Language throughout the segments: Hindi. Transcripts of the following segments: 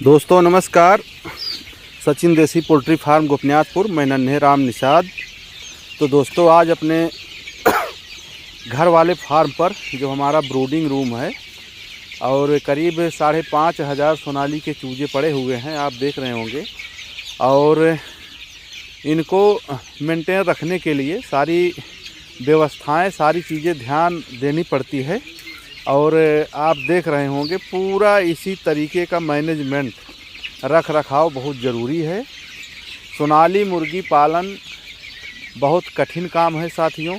दोस्तों नमस्कार। सचिन देसी पोल्ट्री फार्म गोपनीयातपुर, मैं नन्हे राम निषाद। तो दोस्तों आज अपने घर वाले फार्म पर जो हमारा ब्रूडिंग रूम है और करीब 5,500 सोनाली के चूजे पड़े हुए हैं, आप देख रहे होंगे। और इनको मेंटेन रखने के लिए सारी व्यवस्थाएं, सारी चीज़ें ध्यान देनी पड़ती है। और आप देख रहे होंगे पूरा इसी तरीके का मैनेजमेंट, रख रखाव बहुत ज़रूरी है। सोनाली मुर्गी पालन बहुत कठिन काम है साथियों।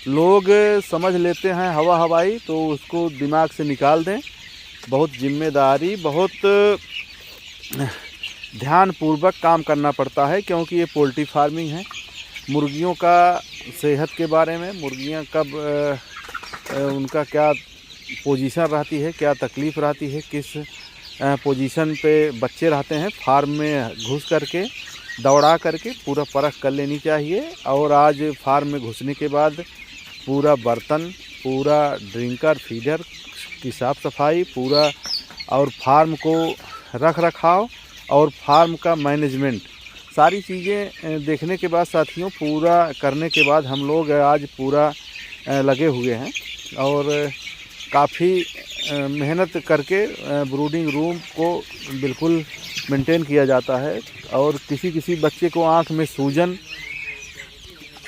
लोग समझ लेते हैं हवा हवाई, तो उसको दिमाग से निकाल दें। बहुत जिम्मेदारी, बहुत ध्यानपूर्वक काम करना पड़ता है, क्योंकि ये पोल्ट्री फार्मिंग है। मुर्गियों का सेहत के बारे में, मुर्गियां कब उनका क्या पोजीशन रहती है, क्या तकलीफ़ रहती है, किस पोजीशन पे बच्चे रहते हैं, फार्म में घुस करके दौड़ा करके पूरा परख कर लेनी चाहिए। और आज फार्म में घुसने के बाद पूरा बर्तन, पूरा ड्रिंकर, फीडर की साफ़ सफाई पूरा, और फार्म को रख रखाव और फार्म का मैनेजमेंट, सारी चीज़ें देखने के बाद साथियों, पूरा करने के बाद हम लोग आज पूरा लगे हुए हैं। और काफ़ी मेहनत करके ब्रूडिंग रूम को बिल्कुल मेंटेन किया जाता है। और किसी बच्चे को आँख में सूजन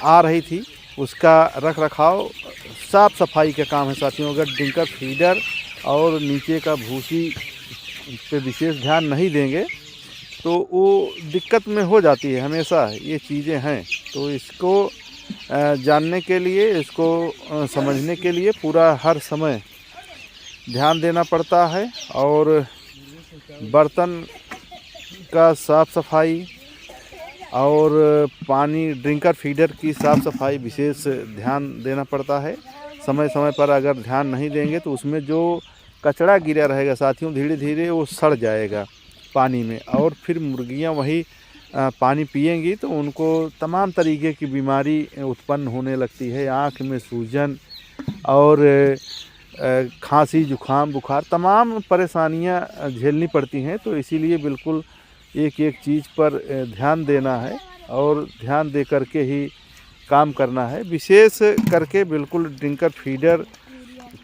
आ रही थी, उसका रख रखाव, साफ़ सफाई का काम है साथियों। अगर ड्रिंकर, फीडर और नीचे का भूसी पे विशेष ध्यान नहीं देंगे तो वो दिक्कत में हो जाती है। हमेशा ये चीज़ें हैं, तो इसको जानने के लिए, इसको समझने के लिए पूरा हर समय ध्यान देना पड़ता है। और बर्तन का साफ़ सफाई और पानी, ड्रिंकर, फीडर की साफ़ सफाई विशेष ध्यान देना पड़ता है। समय समय पर अगर ध्यान नहीं देंगे तो उसमें जो कचरा गिरा रहेगा साथियों, धीरे धीरे वो सड़ जाएगा पानी में, और फिर मुर्गियां वही पानी पिएंगी तो उनको तमाम तरीके की बीमारी उत्पन्न होने लगती है। आँख में सूजन और खांसी, जुखाम, बुखार, तमाम परेशानियां झेलनी पड़ती हैं। तो इसीलिए बिल्कुल एक एक चीज़ पर ध्यान देना है और ध्यान दे करके ही काम करना है। विशेष करके बिल्कुल ड्रिंकर, फीडर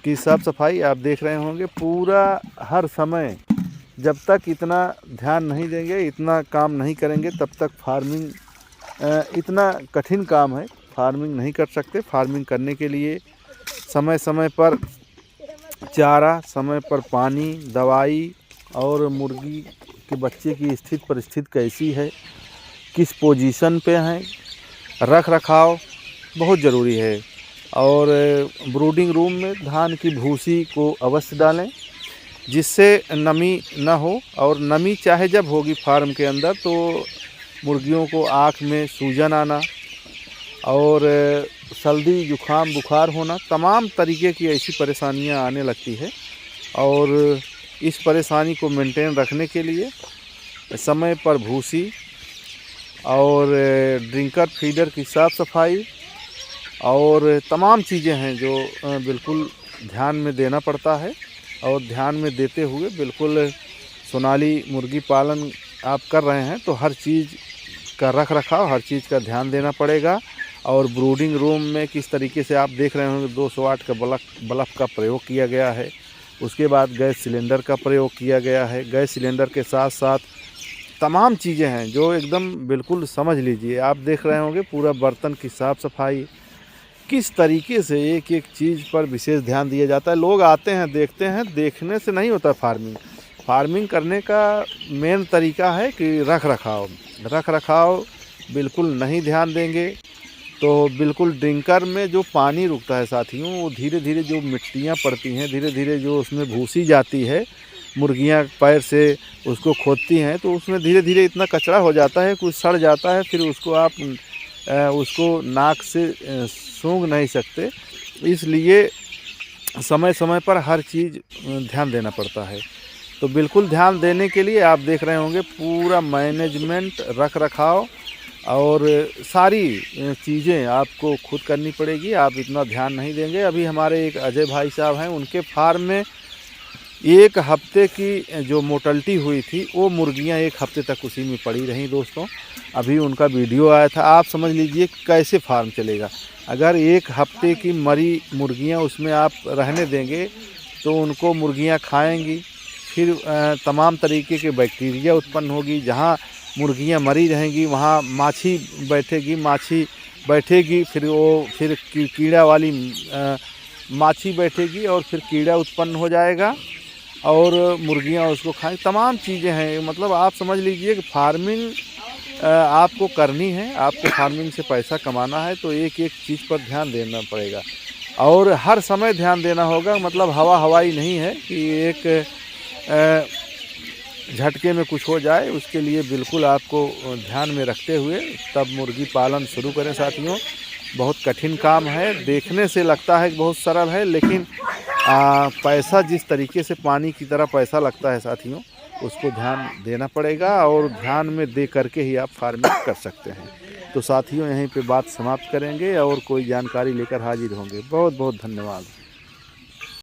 की साफ़ सफाई आप देख रहे होंगे पूरा हर समय। जब तक इतना ध्यान नहीं देंगे, इतना काम नहीं करेंगे, तब तक फार्मिंग इतना कठिन काम है, फार्मिंग नहीं कर सकते। फार्मिंग करने के लिए समय समय पर चारा, समय पर पानी, दवाई, और मुर्गी के बच्चे की स्थिति परिस्थिति कैसी है, किस पोजीशन पे हैं, रख रखाव बहुत ज़रूरी है। और ब्रूडिंग रूम में धान की भूसी को अवश्य डालें, जिससे नमी न हो। और नमी चाहे जब होगी फार्म के अंदर, तो मुर्गियों को आँख में सूजन आना और सर्दी, जुखाम, बुखार होना, तमाम तरीके की ऐसी परेशानियां आने लगती है। और इस परेशानी को मेंटेन रखने के लिए समय पर भूसी और ड्रिंकर, फीडर की साफ़ सफाई और तमाम चीज़ें हैं जो बिल्कुल ध्यान में देना पड़ता है। और ध्यान में देते हुए बिल्कुल सोनाली मुर्गी पालन आप कर रहे हैं तो हर चीज़ का रख रखाव, हर चीज़ का ध्यान देना पड़ेगा। और ब्रूडिंग रूम में किस तरीके से आप देख रहे होंगे 208 का बल्ब का प्रयोग किया गया है। उसके बाद गैस सिलेंडर का प्रयोग किया गया है। गैस सिलेंडर के साथ साथ तमाम चीज़ें हैं जो एकदम बिल्कुल समझ लीजिए, आप देख रहे होंगे पूरा बर्तन की साफ़ सफाई, किस तरीके से एक एक चीज़ पर विशेष ध्यान दिया जाता है। लोग आते हैं, देखते हैं, देखने से नहीं होता फार्मिंग। फार्मिंग करने का मेन तरीका है कि रख रखाव बिल्कुल नहीं ध्यान देंगे तो बिल्कुल ड्रिंकर में जो पानी रुकता है साथियों, वो धीरे धीरे जो मिट्टियाँ पड़ती हैं, धीरे धीरे जो उसमें भूसी जाती है, मुर्गियाँ पैर से उसको खोदती हैं, तो उसमें धीरे धीरे इतना कचरा हो जाता है, कुछ सड़ जाता है, फिर उसको आप उसको नाक से सूंघ नहीं सकते। इसलिए समय समय पर हर चीज़ ध्यान देना पड़ता है। तो बिल्कुल ध्यान देने के लिए आप देख रहे होंगे पूरा मैनेजमेंट, रख रखाव और सारी चीज़ें आपको खुद करनी पड़ेगी। आप इतना ध्यान नहीं देंगे। अभी हमारे एक अजय भाई साहब हैं, उनके फार्म में 1 हफ्ते की जो मोर्टेलिटी हुई थी वो मुर्गियां 1 हफ्ते तक उसी में पड़ी रहीं दोस्तों। अभी उनका वीडियो आया था। आप समझ लीजिए कैसे फार्म चलेगा। अगर 1 हफ्ते की मरी मुर्गियां उसमें आप रहने देंगे तो उनको मुर्गियां खाएंगी, फिर तमाम तरीके के बैक्टीरिया उत्पन्न होगी। जहाँ मुर्गियां मरी रहेंगी वहाँ माछी बैठेगी, फिर कीड़ा वाली माछी बैठेगी और फिर कीड़ा उत्पन्न हो जाएगा और मुर्गियां उसको खाएं। तमाम चीज़ें हैं। मतलब आप समझ लीजिए कि फार्मिंग आपको करनी है, आपको फार्मिंग से पैसा कमाना है तो एक एक चीज़ पर ध्यान देना पड़ेगा और हर समय ध्यान देना होगा। मतलब हवाई नहीं है कि एक झटके में कुछ हो जाए। उसके लिए बिल्कुल आपको ध्यान में रखते हुए तब मुर्गी पालन शुरू करें साथियों। बहुत कठिन काम है, देखने से लगता है कि बहुत सरल है, लेकिन पैसा जिस तरीके से पानी की तरह पैसा लगता है साथियों, उसको ध्यान देना पड़ेगा और ध्यान में दे करके ही आप फार्मिंग कर सकते हैं। तो साथियों यहीं पे बात समाप्त करेंगे और कोई जानकारी लेकर हाजिर होंगे। बहुत बहुत धन्यवाद।